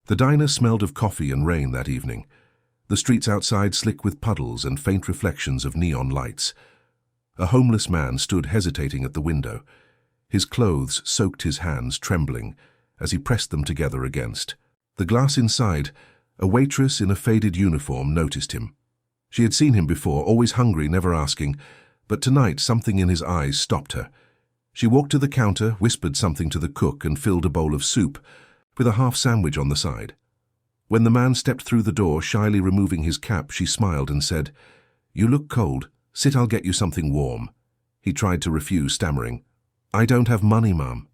The diner smelled of coffee and rain that evening, the streets outside slick with puddles and faint reflections of neon lights. A homeless man stood hesitating at the window. His clothes soaked his hands, trembling, as he pressed them together against the glass inside. A waitress in a faded uniform noticed him. She had seen him before, always hungry, never asking, but tonight something in his eyes stopped her. She walked to the counter, whispered something to the cook, and filled a bowl of soup, with a half sandwich on the side. When the man stepped through the door, shyly removing his cap, she smiled and said, "You look cold. Sit, I'll get you something warm." He tried to refuse, stammering, "I don't have money, Mum."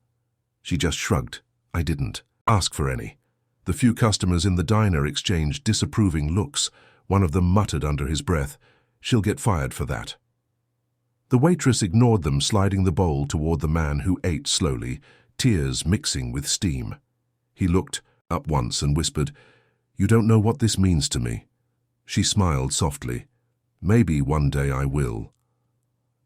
She just shrugged. "I didn't ask for any." The few customers in the diner exchanged disapproving looks. One of them muttered under his breath, "She'll get fired for that." The waitress ignored them, sliding the bowl toward the man who ate slowly, tears mixing with steam. He looked up once and whispered, "You don't know what this means to me." She smiled softly. "Maybe one day I will."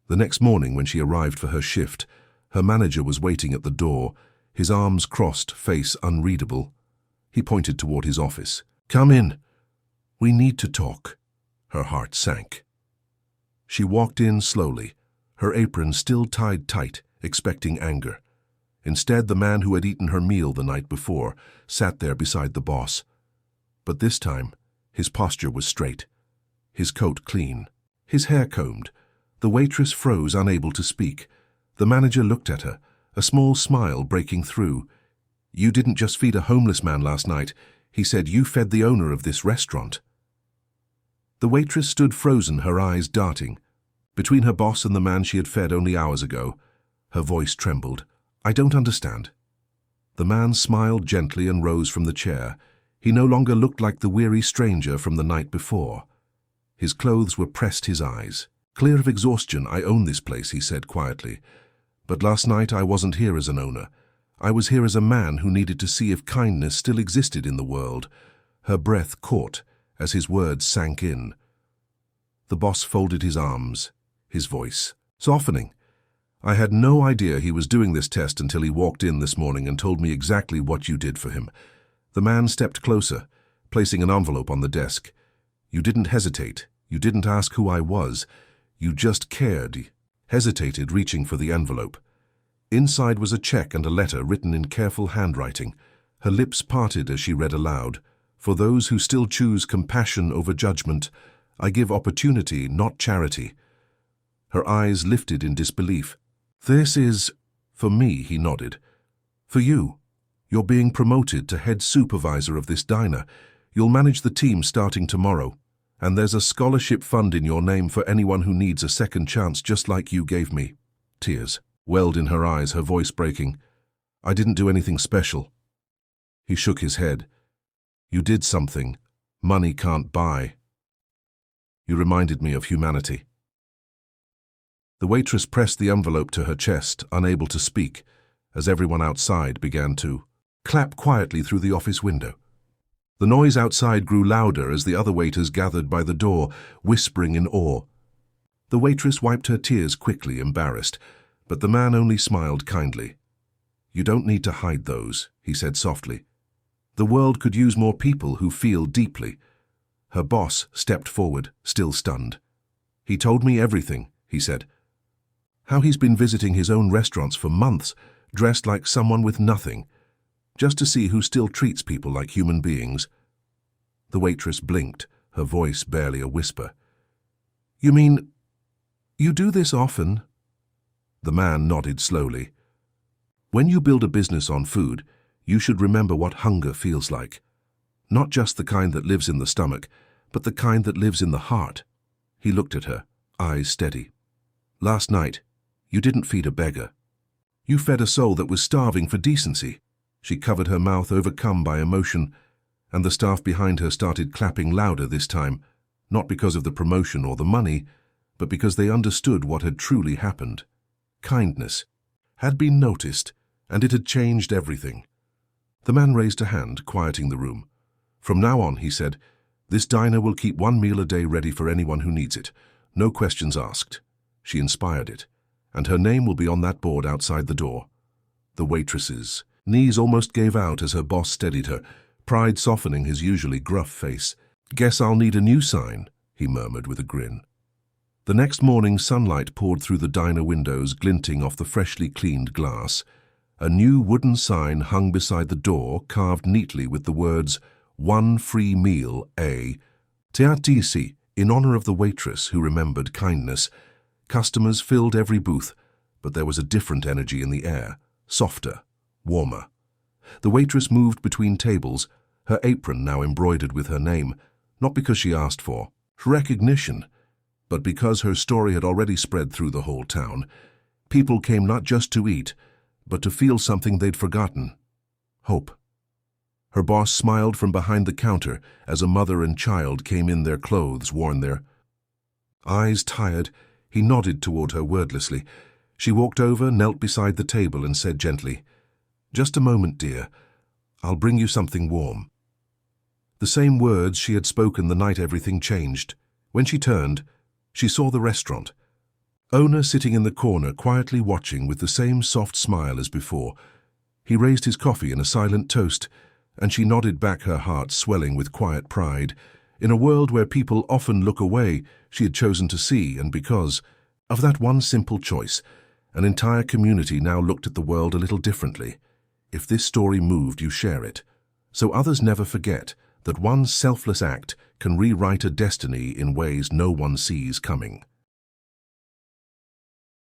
The next morning, when she arrived for her shift, her manager was waiting at the door, his arms crossed, face unreadable. He pointed toward his office. "Come in. We need to talk." Her heart sank. She walked in slowly, her apron still tied tight, expecting anger. Instead, the man who had eaten her meal the night before sat there beside the boss. But this time, his posture was straight, his coat clean, his hair combed. The waitress froze, unable to speak. The manager looked at her, a small smile breaking through. "You didn't just feed a homeless man last night. He said you fed the owner of this restaurant." The waitress stood frozen, her eyes darting. Between her boss and the man she had fed only hours ago, her voice trembled. "I don't understand." The man smiled gently and rose from the chair. He no longer looked like the weary stranger from the night before. His clothes were pressed his eyes. "Clear of exhaustion, I own this place," he said quietly. "But last night I wasn't here as an owner. I was here as a man who needed to see if kindness still existed in the world." Her breath caught as his words sank in. The boss folded his arms, his voice softening. "I had no idea he was doing this test until he walked in this morning and told me exactly what you did for him." The man stepped closer, placing an envelope on the desk. "You didn't hesitate. You didn't ask who I was. You just cared." He hesitated, reaching for the envelope. Inside was a check and a letter written in careful handwriting. Her lips parted as she read aloud, "For those who still choose compassion over judgment, I give opportunity, not charity." Her eyes lifted in disbelief. "This is for me," he nodded. "For you. You're being promoted to head supervisor of this diner. You'll manage the team starting tomorrow. And there's a scholarship fund in your name for anyone who needs a second chance, just like you gave me." Tears welled in her eyes, her voice breaking. "I didn't do anything special." He shook his head. "You did something money can't buy. You reminded me of humanity." The waitress pressed the envelope to her chest, unable to speak, as everyone outside began to clap quietly through the office window. The noise outside grew louder as the other waiters gathered by the door, whispering in awe. The waitress wiped her tears quickly, embarrassed, but the man only smiled kindly. "You don't need to hide those," he said softly. "The world could use more people who feel deeply." Her boss stepped forward, still stunned. "He told me everything," he said. "How he's been visiting his own restaurants for months, dressed like someone with nothing, just to see who still treats people like human beings." The waitress blinked, her voice barely a whisper. "You mean, you do this often?" The man nodded slowly. "When you build a business on food, you should remember what hunger feels like. Not just the kind that lives in the stomach, but the kind that lives in the heart." He looked at her, eyes steady. "Last night, you didn't feed a beggar. You fed a soul that was starving for decency." She covered her mouth, overcome by emotion, and the staff behind her started clapping louder this time, not because of the promotion or the money, but because they understood what had truly happened. Kindness had been noticed, and it had changed everything. The man raised a hand, quieting the room. "From now on," he said, "this diner will keep one meal a day ready for anyone who needs it. No questions asked." She inspired it, and her name will be on that board outside the door. The waitress's knees almost gave out as her boss steadied her. pride softening his usually gruff face. "Guess I'll need a new sign," he murmured with a grin. The next morning, sunlight poured through the diner windows, glinting off the freshly cleaned glass. A new wooden sign hung beside the door, carved neatly with the words, "One free meal, a Teatisi," in honor of the waitress who remembered kindness. Customers filled every booth, but there was a different energy in the air, softer, warmer. The waitress moved between tables, her apron now embroidered with her name, not because she asked for recognition, but because her story had already spread through the whole town. People came not just to eat, but to feel something they'd forgotten: hope. Her boss smiled from behind the counter as a mother and child came in, their clothes worn, their eyes tired. He nodded toward her wordlessly. She walked over, knelt beside the table, and said gently, "Just a moment, dear. I'll bring you something warm." The same words she had spoken the night everything changed. When she turned, she saw the restaurant owner sitting in the corner, quietly watching with the same soft smile as before. He raised his coffee in a silent toast, and she nodded back, her heart swelling with quiet pride. In a world where people often look away, she had chosen to see, and because of that one simple choice, an entire community now looked at the world a little differently. If this story moved you, share it, so others never forget that one selfless act can rewrite a destiny in ways no one sees coming.